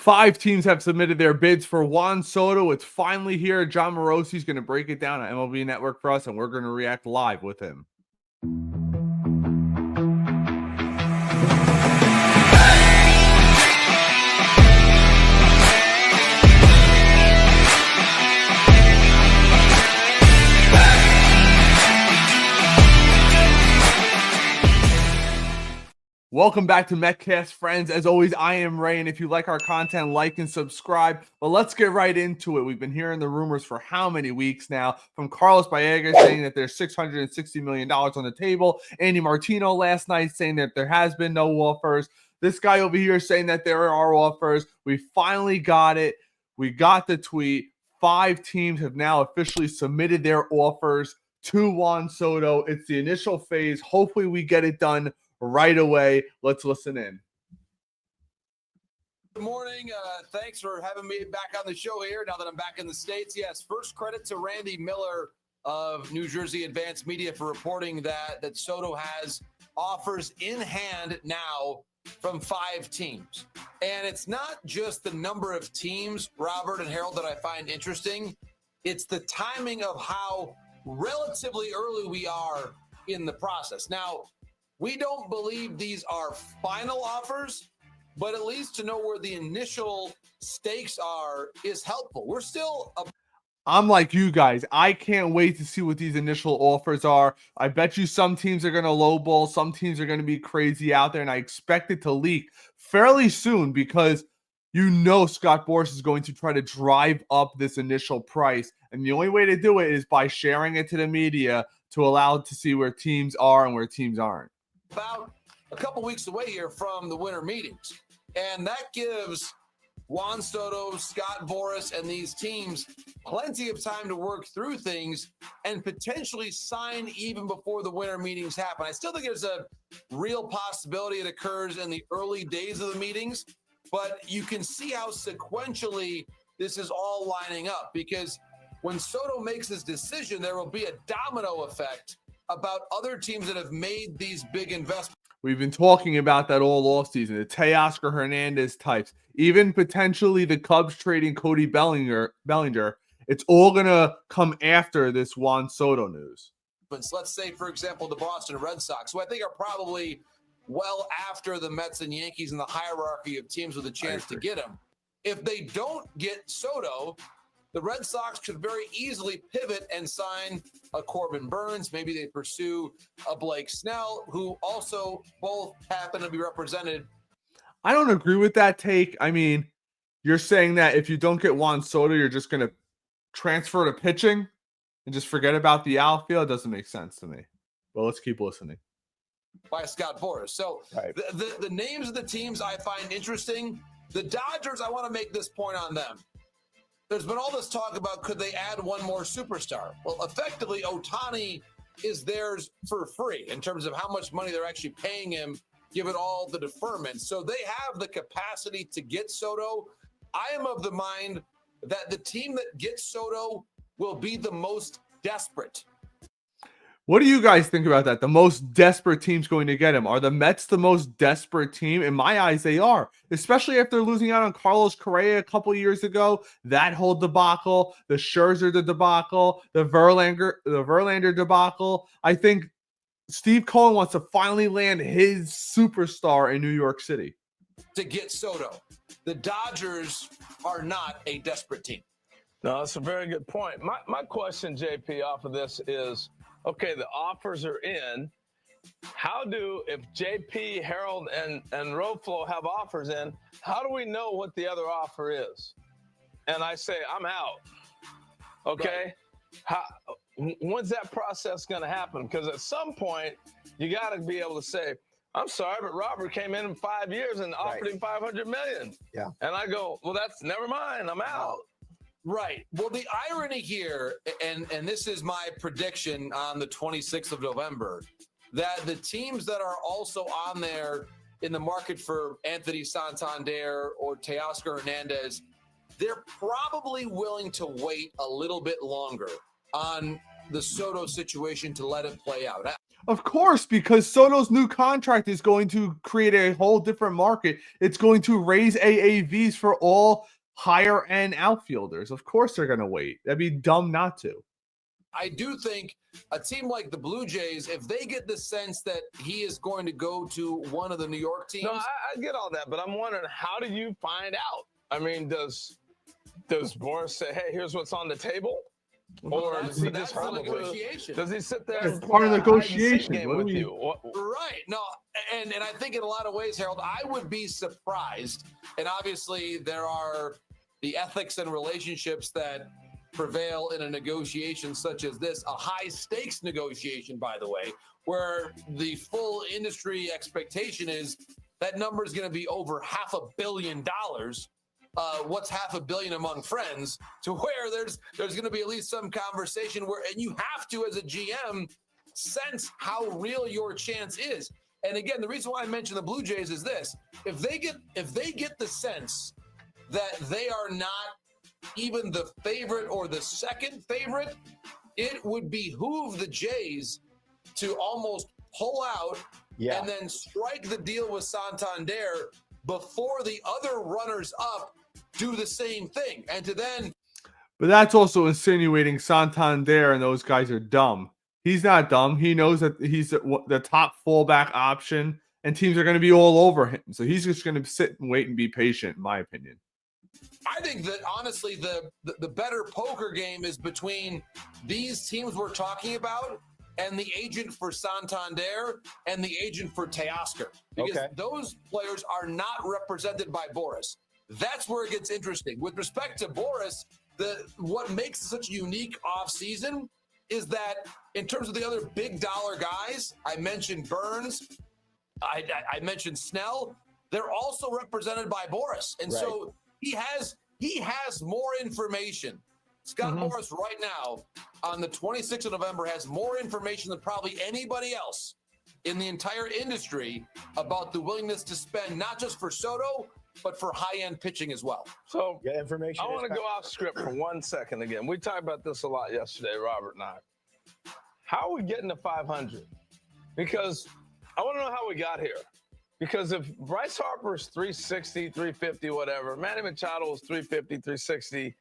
5 teams have submitted their bids for Juan Soto. It's finally here. Jon Morosi is going to break it down on MLB Network for us, and we're going to react live with him. Welcome back to MetCast, friends. As always, I am Ray, and if you like our content, like and subscribe. But let's get right into it. We've been hearing the rumors for how many weeks now? From Carlos Baerga saying that there's $660 million on the table. Andy Martino last night saying that there has been no offers. This guy over here saying that there are offers. We finally got it. We got the tweet. 5 teams have now officially submitted their offers to Juan Soto. It's the initial phase. Hopefully we get it done right away. Let's listen in. Good morning. Thanks for having me back on the show here now that I'm back in the States. Yes, first credit to Randy Miller of New Jersey Advanced Media for reporting that Soto has offers in hand now from 5 teams. And it's not just the number of teams, Robert and Harold, that I find interesting. It's the timing of how relatively early we are in the process. Now, we don't believe these are final offers, but at least to know where the initial stakes are is helpful. We're still I'm like you guys. I can't wait to see what these initial offers are. I bet you some teams are going to lowball. Some teams are going to be crazy out there, and I expect it to leak fairly soon because you know Scott Boras is going to try to drive up this initial price, and the only way to do it is by sharing it to the media to allow it to see where teams are and where teams aren't. About a couple weeks away here from the winter meetings. And that gives Juan Soto, Scott Boras, and these teams plenty of time to work through things and potentially sign even before the winter meetings happen. I still think there's a real possibility it occurs in the early days of the meetings, but you can see how sequentially this is all lining up, because when Soto makes his decision, there will be a domino effect about other teams that have made these big investments. We've been talking about that all offseason, the Teoscar Hernandez types, even potentially the Cubs trading Cody Bellinger. It's all going to come after this Juan Soto news. Let's say, for example, the Boston Red Sox, who I think are probably well after the Mets and Yankees in the hierarchy of teams with a chance to get him. If they don't get Soto, the Red Sox could very easily pivot and sign a Corbin Burns. Maybe they pursue a Blake Snell, who also both happen to be represented. I don't agree with that take. I mean, you're saying that if you don't get Juan Soto, you're just going to transfer to pitching and just forget about the outfield. It doesn't make sense to me. Well, let's keep listening. By Scott Boras. So right. the names of the teams I find interesting. The Dodgers, I want to make this point on them. There's been all this talk about could they add one more superstar? Well, effectively, Ohtani is theirs for free in terms of how much money they're actually paying him, given all the deferment. So they have the capacity to get Soto. I am of the mind that the team that gets Soto will be the most desperate. What do you guys think about that? The most desperate team's going to get him. Are the Mets the most desperate team? In my eyes, they are, especially after losing out on Carlos Correa a couple years ago. That whole debacle, the Scherzer debacle, the Verlander debacle. I think Steve Cohen wants to finally land his superstar in New York City. To get Soto, the Dodgers are not a desperate team. No, that's a very good point. My question, JP, off of this is, okay, the offers are in. If JP, Harold, and Roflo have offers in, how do we know what the other offer is? And I say, I'm out. Okay? Right. When's that process going to happen? Because at some point, you got to be able to say, I'm sorry, but Robert came in 5 years and offered him $500 million. Yeah. And I go, well, that's never mind. I'm out. Right. Well, the irony here, and this is my prediction on the 26th of November, that the teams that are also on there in the market for Anthony Santander or Teoscar Hernandez, they're probably willing to wait a little bit longer on the Soto situation to let it play out. Of course, because Soto's new contract is going to create a whole different market. It's going to raise AAVs for all higher end outfielders. Of course they're going to wait. That'd be dumb not to. I do think a team like the Blue Jays, if they get the sense that he is going to go to one of the New York teams. No, I get all that, but I'm wondering, how do you find out? I mean, does Boris say, hey, here's what's on the table? Or does he just negotiation? Does he sit there and part of the negotiation game with you? Right. No, and I think in a lot of ways, Harold, I would be surprised. And obviously there are the ethics and relationships that prevail in a negotiation such as this, a high stakes negotiation, by the way, where the full industry expectation is that number is going to be over $500 million. What's $500 million among friends, to where there's going to be at least some conversation where, and you have to, as a GM, sense how real your chance is. And again, the reason why I mentioned the Blue Jays is this: if they get the sense that they are not even the favorite or the second favorite, it would behoove the Jays to almost pull out and then strike the deal with Santander before the other runners up do the same thing. And to then. But that's also insinuating Santander and those guys are dumb. He's not dumb. He knows that he's the top fallback option and teams are going to be all over him. So he's just going to sit and wait and be patient, in my opinion. I think that honestly, the better poker game is between these teams we're talking about and the agent for Santander and the agent for Teoscar, because those players are not represented by Boris. That's where it gets interesting. With respect to Boris, what makes it such a unique offseason is that in terms of the other big dollar guys, I mentioned Burns, I mentioned Snell, they're also represented by Boris. And so he has more information. Scott Boras right now on the 26th of November has more information than probably anybody else in the entire industry about the willingness to spend not just for Soto, but for high-end pitching as well. So information. I want to go off script for 1 second again. We talked about this a lot yesterday, Robert and I. How are we getting to 500? Because I want to know how we got here. Because if Bryce Harper's 360, 350, whatever, Manny Machado's 350, 360,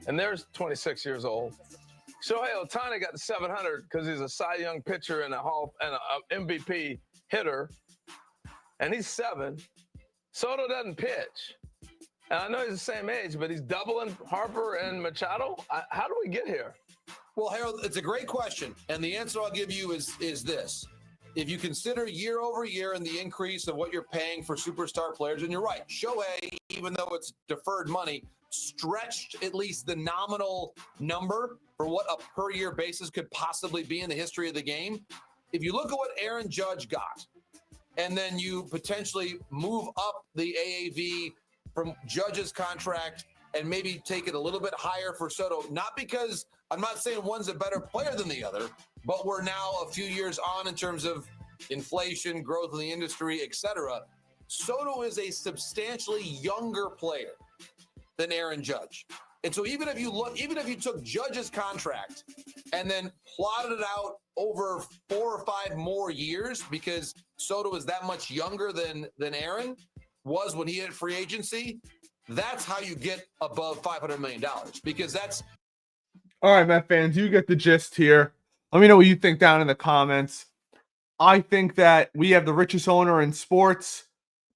and there's 26 years old. Shohei Ohtani got to 700 because he's a Cy Young pitcher and an MVP hitter, and he's 7. Soto doesn't pitch. And I know he's the same age, but he's doubling Harper and Machado. How do we get here? Well, Harold, it's a great question. And the answer I'll give you is this. If you consider year over year and the increase of what you're paying for superstar players, and you're right, Shohei, even though it's deferred money, stretched at least the nominal number for what a per year basis could possibly be in the history of the game. If you look at what Aaron Judge got, and then you potentially move up the AAV from Judge's contract and maybe take it a little bit higher for Soto, not because I'm not saying one's a better player than the other, but we're now a few years on in terms of inflation, growth in the industry, etc. Soto is a substantially younger player than Aaron Judge. And so even if you took Judge's contract and then plotted it out over 4 or 5 more years, because Soto is that much younger than Aaron was when he hit free agency, that's how you get above $500 million, because that's. All right, Met fans, you get the gist here. Let me know what you think down in the comments. I think that we have the richest owner in sports.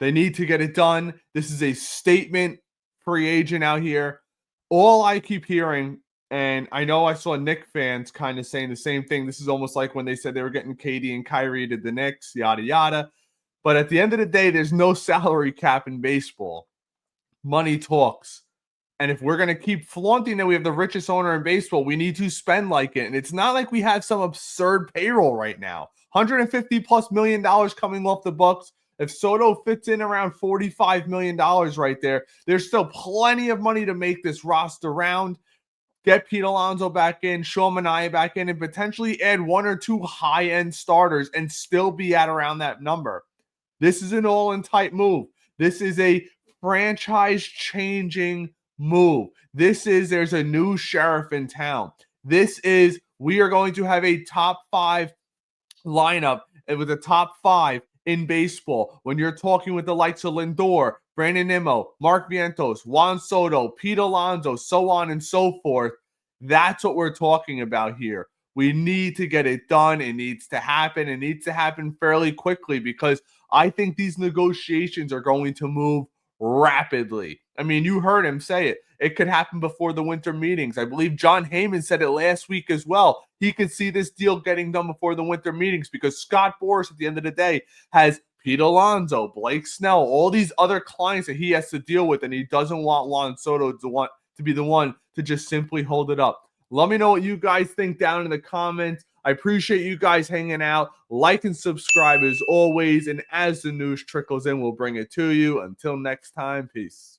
They need to get it done. This is a statement free agent out here. All I keep hearing, and I know I saw Knicks fans kind of saying the same thing. This is almost like when they said they were getting KD and Kyrie to the Knicks, yada, yada. But at the end of the day, there's no salary cap in baseball. Money talks. And if we're going to keep flaunting that we have the richest owner in baseball, we need to spend like it. And it's not like we have some absurd payroll right now. $150+ million coming off the books. If Soto fits in around $45 million right there, there's still plenty of money to make this roster round. Get Pete Alonso back in, Sean Manaea back in, and potentially add 1 or 2 high-end starters and still be at around that number. This is an all-in type move. This is a franchise-changing move. There's a new sheriff in town. We are going to have a top 5 lineup with the top 5 in baseball. When you're talking with the likes of Lindor, Brandon Nimmo, Mark Vientos, Juan Soto, Pete Alonso, so on and so forth, that's what we're talking about here. We need to get it done. It needs to happen. It needs to happen fairly quickly because I think these negotiations are going to move rapidly. I mean, you heard him say it. It could happen before the winter meetings. I believe John Heyman said it last week as well. He could see this deal getting done before the winter meetings because Scott Boras, at the end of the day, has Pete Alonso, Blake Snell, all these other clients that he has to deal with, and he doesn't want Juan Soto to be the one to just simply hold it up. Let me know what you guys think down in the comments. I appreciate you guys hanging out. Like and subscribe as always. And as the news trickles in, we'll bring it to you. Until next time, peace.